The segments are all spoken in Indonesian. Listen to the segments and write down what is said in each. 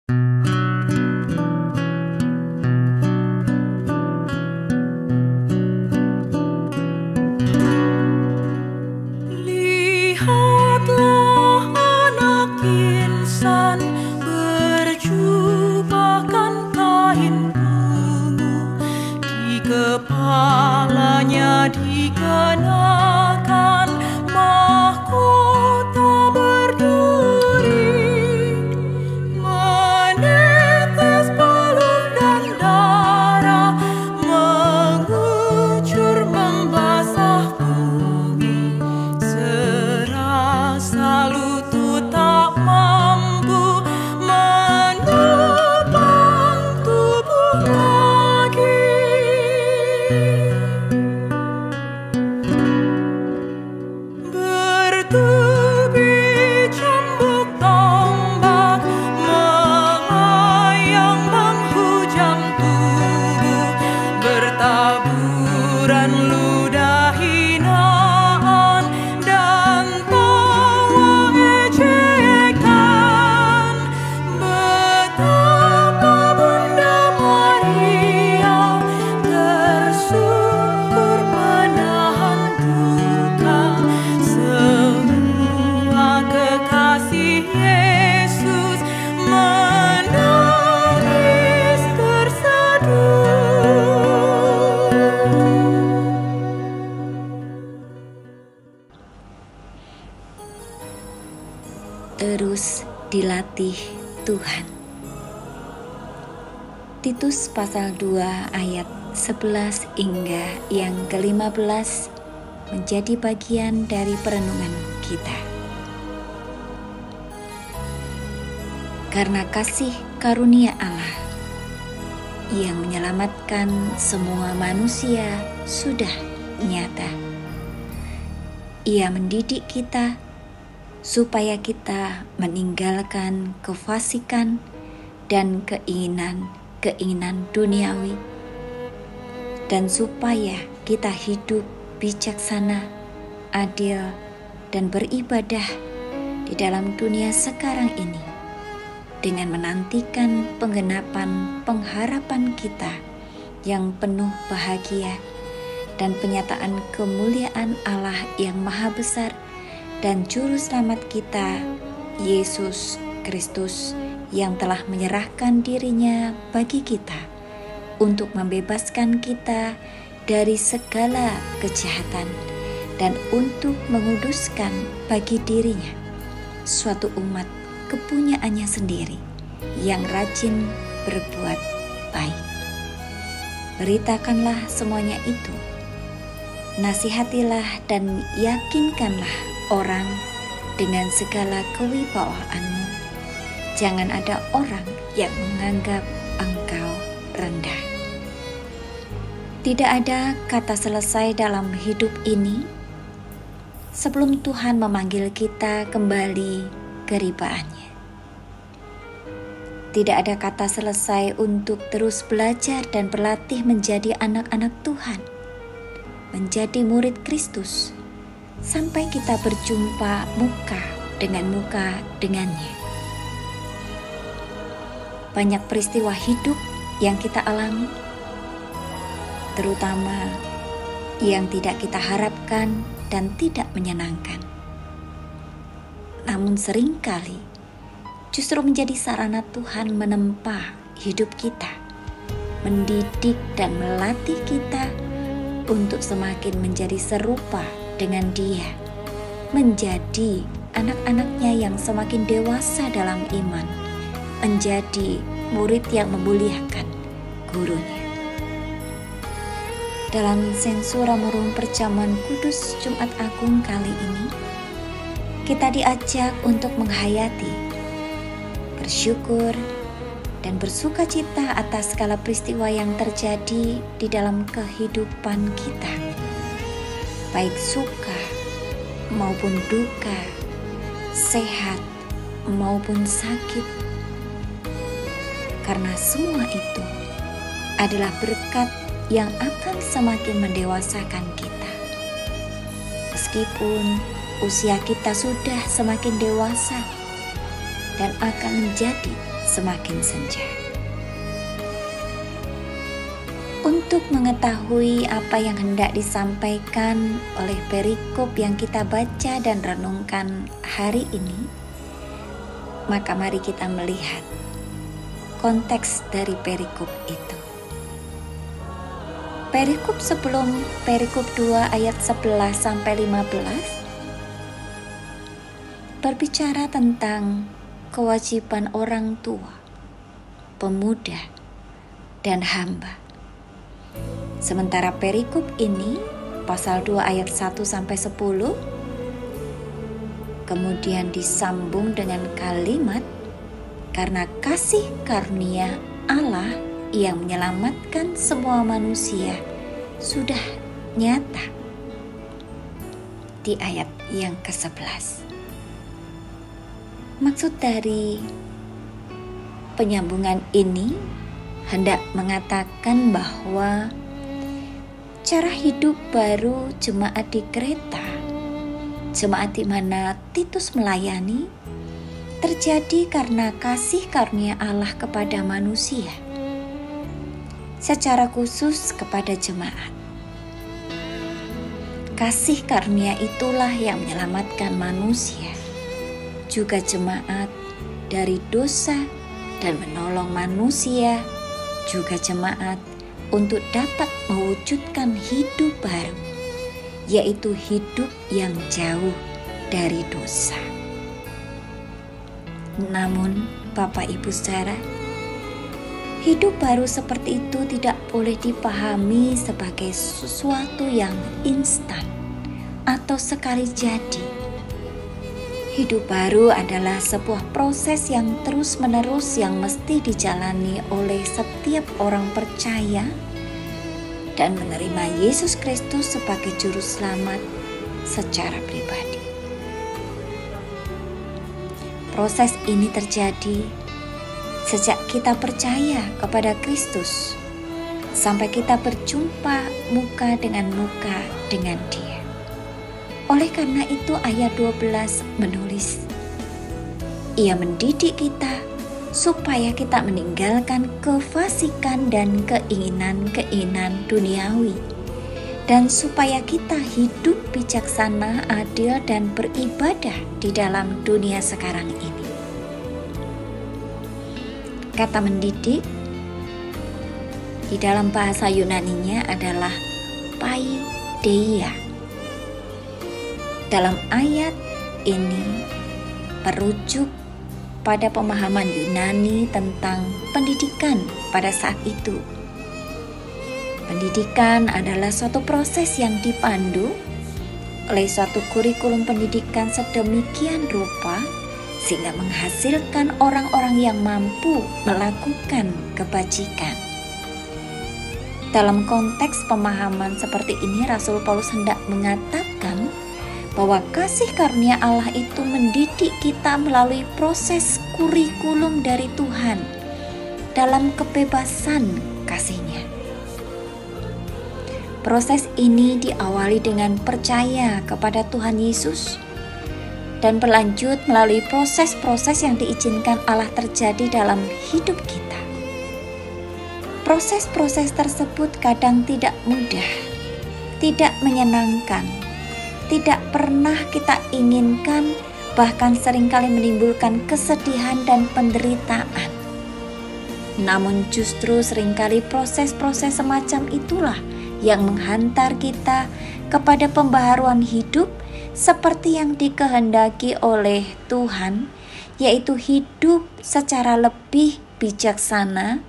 Lihatlah anak insan berjubahkan kain ungu, di kepalanya dikenakan mahkota berduri, menetes peluh dan darah mengucur membasah bumi, serasa lutut tak mampu menopang tubuh lagi. Bertubi cambuk tombak melayang menghujam tubuh, bertaburan ludah hinaan dan tawa ejekan. Betapa Bunda Maria tersungkur menahan duka, semua kekasih Yesus menangis terseduh. Terus dilatih Tuhan. Titus pasal 2 ayat 11 hingga yang ke-15 menjadi bagian dari perenungan kita. Karena kasih karunia Allah yang menyelamatkan semua manusia sudah nyata. Ia mendidik kita supaya kita meninggalkan kefasikan dan keinginan duniawi, dan supaya kita hidup bijaksana, adil, dan beribadah di dalam dunia sekarang ini dengan menantikan penggenapan pengharapan kita yang penuh bahagia dan penyataan kemuliaan Allah yang maha besar dan Juru Selamat kita, Yesus Kristus, yang telah menyerahkan dirinya bagi kita untuk membebaskan kita dari segala kejahatan dan untuk menguduskan bagi dirinya suatu umat kepunyaannya sendiri yang rajin berbuat baik. Beritakanlah semuanya itu, nasihatilah dan yakinkanlah orang dengan segala kewibawaanmu. Jangan ada orang yang menganggap engkau rendah. Tidak ada kata selesai dalam hidup ini sebelum Tuhan memanggil kita kembali ke ribaannya. Tidak ada kata selesai untuk terus belajar dan berlatih menjadi anak-anak Tuhan, menjadi murid Kristus, sampai kita berjumpa muka dengannya. Banyak peristiwa hidup yang kita alami, terutama yang tidak kita harapkan dan tidak menyenangkan. Namun seringkali justru menjadi sarana Tuhan menempa hidup kita, mendidik dan melatih kita untuk semakin menjadi serupa dengan Dia, menjadi anak-anaknya yang semakin dewasa dalam iman, menjadi murid yang memuliakan gurunya. Dalam sensura merenung perjamuan kudus Jumat Agung kali ini, kita diajak untuk menghayati, bersyukur, dan bersuka cita atas segala peristiwa yang terjadi di dalam kehidupan kita, baik suka maupun duka, sehat maupun sakit, karena semua itu adalah berkat yang akan semakin mendewasakan kita. Meskipun usia kita sudah semakin dewasa dan akan menjadi semakin senja. Untuk mengetahui apa yang hendak disampaikan oleh perikop yang kita baca dan renungkan hari ini, maka mari kita melihat konteks dari perikop itu. Perikop sebelum perikop 2 ayat 11 sampai 15 berbicara tentang kewajiban orang tua, pemuda, dan hamba. Sementara perikop ini pasal 2 ayat 1 sampai 10 kemudian disambung dengan kalimat karena kasih karunia Allah yang menyelamatkan semua manusia sudah nyata di ayat yang ke-11. Maksud dari penyambungan ini hendak mengatakan bahwa cara hidup baru jemaat di Kreta, jemaat di mana Titus melayani, terjadi karena kasih karunia Allah kepada manusia, secara khusus kepada jemaat. Kasih karunia itulah yang menyelamatkan manusia, juga jemaat, dari dosa dan menolong manusia, juga jemaat untuk dapat mewujudkan hidup baru, yaitu hidup yang jauh dari dosa. Namun, Bapak Ibu saudara, hidup baru seperti itu tidak boleh dipahami sebagai sesuatu yang instan atau sekali jadi. Hidup baru adalah sebuah proses yang terus-menerus yang mesti dijalani oleh setiap orang percaya dan menerima Yesus Kristus sebagai juru selamat secara pribadi. Proses ini terjadi sejak kita percaya kepada Kristus sampai kita berjumpa muka dengan muka dengan Dia. Oleh karena itu ayat 12 menulis, Ia mendidik kita supaya kita meninggalkan kefasikan dan keinginan-keinginan duniawi, dan supaya kita hidup bijaksana, adil, dan beribadah di dalam dunia sekarang ini. Kata mendidik di dalam bahasa Yunaninya adalah paideia. Dalam ayat ini merujuk pada pemahaman Yunani tentang pendidikan pada saat itu. Pendidikan adalah suatu proses yang dipandu oleh suatu kurikulum pendidikan sedemikian rupa sehingga menghasilkan orang-orang yang mampu melakukan kebajikan. Dalam konteks pemahaman seperti ini, Rasul Paulus hendak mengatakan bahwa kasih karunia Allah itu mendidik kita melalui proses kurikulum dari Tuhan dalam kebebasan kasih-Nya. Proses ini diawali dengan percaya kepada Tuhan Yesus dan berlanjut melalui proses-proses yang diizinkan Allah terjadi dalam hidup kita. Proses-proses tersebut kadang tidak mudah, tidak menyenangkan, tidak pernah kita inginkan, bahkan seringkali menimbulkan kesedihan dan penderitaan. Namun justru seringkali proses-proses semacam itulah yang menghantar kita kepada pembaharuan hidup seperti yang dikehendaki oleh Tuhan, yaitu hidup secara lebih bijaksana,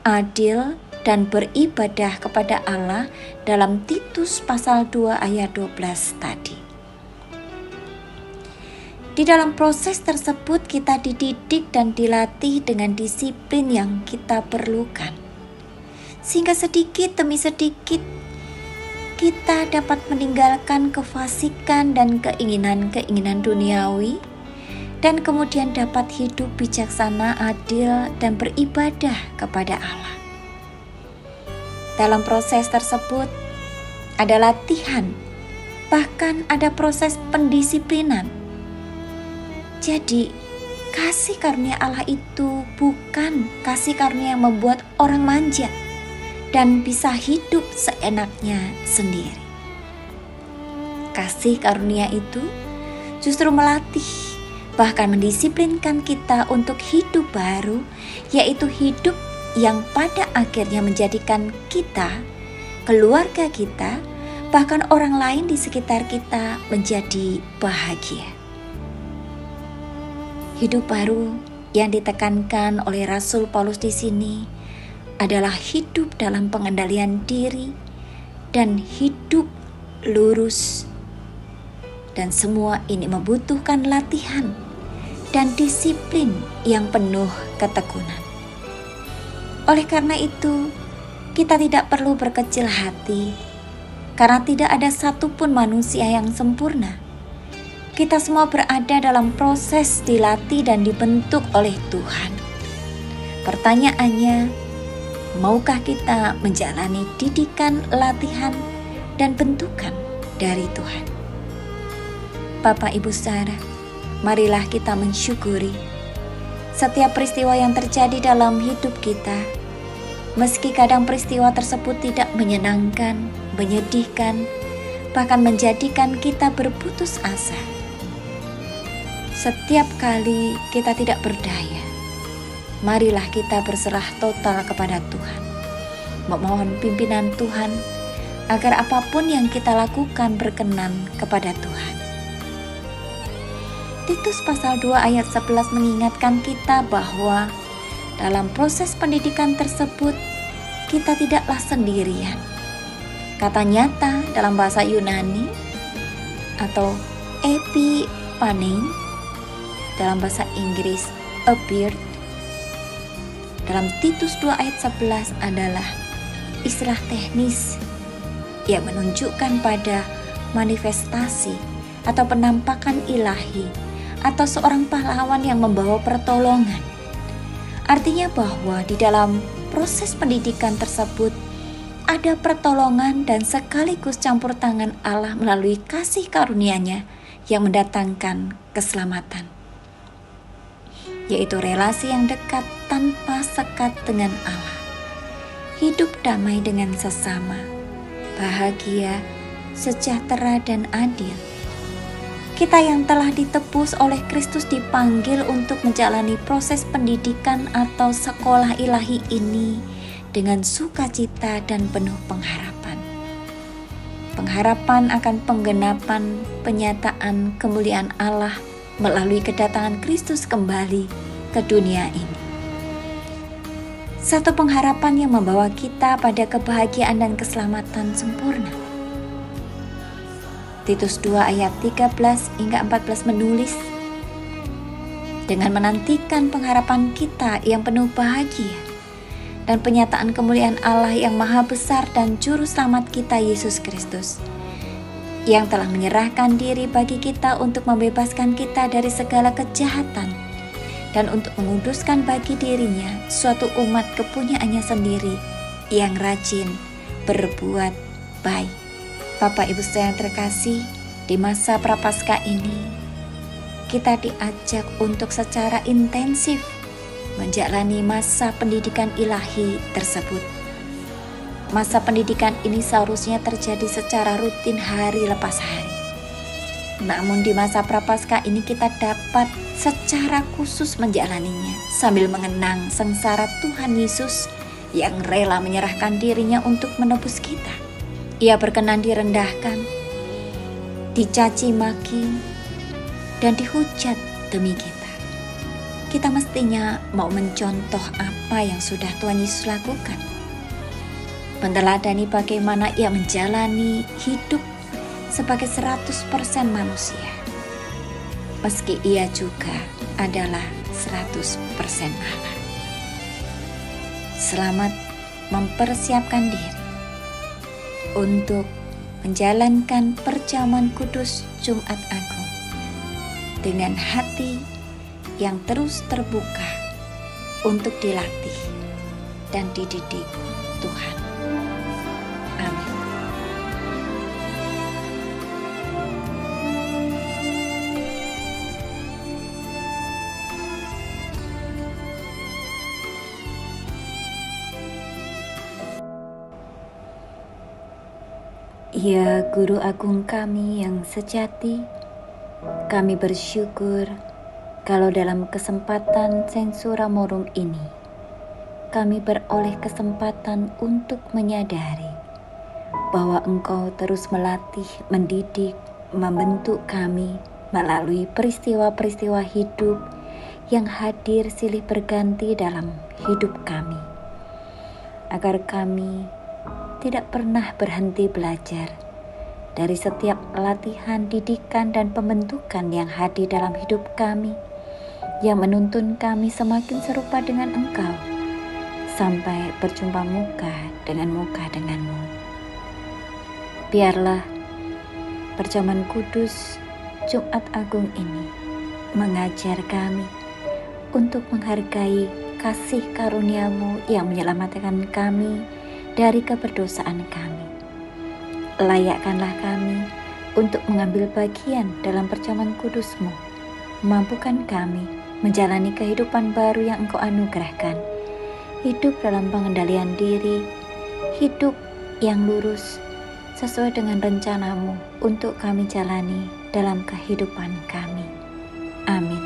adil, dan beribadah kepada Allah dalam Titus pasal 2 ayat 12 tadi. Di dalam proses tersebut kita dididik dan dilatih dengan disiplin yang kita perlukan, sehingga sedikit demi sedikit kita dapat meninggalkan kefasikan dan keinginan-keinginan duniawi, dan kemudian dapat hidup bijaksana, adil, dan beribadah kepada Allah. Dalam proses tersebut ada latihan, bahkan ada proses pendisiplinan. Jadi, kasih karunia Allah itu bukan kasih karunia yang membuat orang manja dan bisa hidup seenaknya sendiri. Kasih karunia itu justru melatih, bahkan mendisiplinkan kita untuk hidup baru, yaitu hidup yang pada akhirnya menjadikan kita, keluarga kita, bahkan orang lain di sekitar kita menjadi bahagia. Hidup baru yang ditekankan oleh Rasul Paulus di sini adalah hidup dalam pengendalian diri dan hidup lurus. Dan semua ini membutuhkan latihan dan disiplin yang penuh ketekunan. Oleh karena itu, kita tidak perlu berkecil hati, karena tidak ada satupun manusia yang sempurna. Kita semua berada dalam proses dilatih dan dibentuk oleh Tuhan. Pertanyaannya, maukah kita menjalani didikan, latihan, dan bentukan dari Tuhan? Bapak Ibu Saudara, marilah kita mensyukuri setiap peristiwa yang terjadi dalam hidup kita. Meski kadang peristiwa tersebut tidak menyenangkan, menyedihkan, bahkan menjadikan kita berputus asa. Setiap kali kita tidak berdaya, marilah kita berserah total kepada Tuhan, memohon pimpinan Tuhan agar apapun yang kita lakukan berkenan kepada Tuhan. Titus pasal 2 ayat 11 mengingatkan kita bahwa dalam proses pendidikan tersebut kita tidaklah sendirian. Kata nyata dalam bahasa Yunani atau epipanein, dalam bahasa Inggris appeared, dalam Titus 2 ayat 11 adalah istilah teknis yang menunjukkan pada manifestasi atau penampakan ilahi atau seorang pahlawan yang membawa pertolongan. Artinya bahwa di dalam proses pendidikan tersebut ada pertolongan dan sekaligus campur tangan Allah melalui kasih karunia-Nya yang mendatangkan keselamatan, yaitu relasi yang dekat tanpa sekat dengan Allah, hidup damai dengan sesama, bahagia, sejahtera, dan adil. Kita yang telah ditebus oleh Kristus dipanggil untuk menjalani proses pendidikan atau sekolah ilahi ini dengan sukacita dan penuh pengharapan. Pengharapan akan penggenapan penyataan kemuliaan Allah melalui kedatangan Kristus kembali ke dunia ini. Satu pengharapan yang membawa kita pada kebahagiaan dan keselamatan sempurna. Titus 2 ayat 13 hingga 14 menulis, dengan menantikan pengharapan kita yang penuh bahagia dan penyataan kemuliaan Allah yang maha besar dan juru selamat kita Yesus Kristus, yang telah menyerahkan diri bagi kita untuk membebaskan kita dari segala kejahatan dan untuk menguduskan bagi dirinya suatu umat kepunyaannya sendiri yang rajin berbuat baik. Bapak Ibu yang terkasih, di masa Prapaskah ini kita diajak untuk secara intensif menjalani masa pendidikan ilahi tersebut. Masa pendidikan ini seharusnya terjadi secara rutin hari lepas hari. Namun di masa Prapaskah ini kita dapat secara khusus menjalaninya sambil mengenang sengsara Tuhan Yesus yang rela menyerahkan dirinya untuk menebus kita. Ia berkenan direndahkan, dicaci maki, dan dihujat demi kita. Kita mestinya mau mencontoh apa yang sudah Tuhan Yesus lakukan. Meneladani bagaimana ia menjalani hidup sebagai 100% manusia. Meski ia juga adalah 100% Allah. Selamat mempersiapkan diri untuk menjalankan perjamuan kudus Jumat Agung dengan hati yang terus terbuka untuk dilatih dan dididik Tuhan. Amin. Ya Guru Agung kami yang sejati, kami bersyukur kalau dalam kesempatan Sensura Morum ini, kami beroleh kesempatan untuk menyadari bahwa Engkau terus melatih, mendidik, membentuk kami melalui peristiwa-peristiwa hidup yang hadir silih berganti dalam hidup kami, agar kami tidak pernah berhenti belajar dari setiap latihan, didikan, dan pembentukan yang hadir dalam hidup kami, yang menuntun kami semakin serupa dengan Engkau, sampai berjumpa muka denganmu. Biarlah perjamuan kudus Jumat Agung ini mengajar kami untuk menghargai kasih karunia-Mu yang menyelamatkan kami dari keberdosaan kami. Layakkanlah kami untuk mengambil bagian dalam perjamuan kudus-Mu. Mampukan kami menjalani kehidupan baru yang Engkau anugerahkan. Hidup dalam pengendalian diri, hidup yang lurus, sesuai dengan rencana-Mu untuk kami jalani dalam kehidupan kami. Amin.